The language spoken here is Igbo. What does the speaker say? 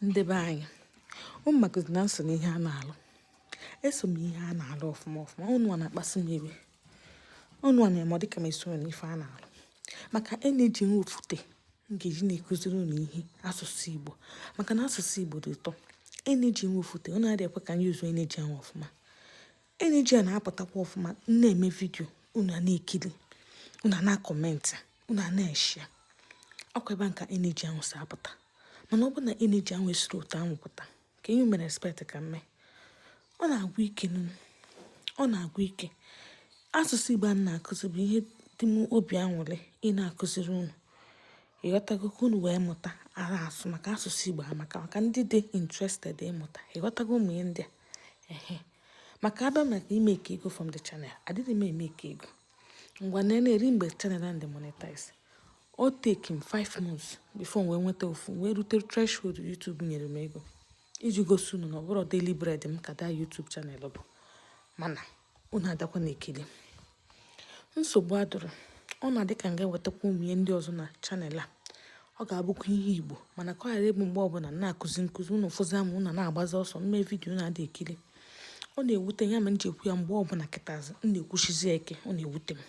Ndebe anyị ụmụ maka na nso n'ihe a na-alụ eso m ihe a na-alụ ọfụma ọnụ a na-akpasị m iwe ọnụ a na-eme dịka m esoro n'ife a na-alụ maka na-eji nwofute m ga-eji na-ekụziri unu ihe asụsụ Igbo maka na asụsụ Igbo dị ụtọ. Na-eji nwofute ọ na-adị ekwe ka anyị uzu na-eji ahụ ọfụma. Na-eji a na-apụtakwa ọfụma na-eme vidio unu a na-ekiri unu a na-akọmentị unu a na-eshia ọkwa ebe nka na-eji ahụ si apụta. Mana ọ bụ na na-eji ahụ esiri otu ahụ pụta ka ihe mere respect ka mme ọ na-agwụ ike ọ na-agwụ ike. Asụsụ Igbo a na-akụzi bụ ihe dị m obi aṅụrị ị na-akụziri unu ịghọtago ka unu wee mụta ara asụ maka asụsụ Igbo maka ndị dị interested ịmụta ịghọtago ụmụ ihe ndị a maka abịa maka ime ka ego from the channel adịghị m eme ka ego ngwa na-eri mgbe channel and monetize o take m 5 months before wee nweta ofu wee rute threshold YouTube nyere m ego iji gosi unu na ọ bụrụ daily bread m ka daa YouTube channel bụ mana unu adakwa na-ekele nsogbu adụrụ ọ na-adị ka m ga-ewetakwa ụmụ ihe ndị ọzọ na channel a ọ ga-abụkwa ihe Igbo mana ka ọ ghara ịbụ mgbe ọbụla na-akụzi nkụzi unu fụzi ama unu na-agbazi ọsọ mme vidio na-adị ekiri ọ na-ewute ya ma m ji ekwu ya mgbe ọbụla kịtazi m na-ekwuchizi eke ọ na-ewute m.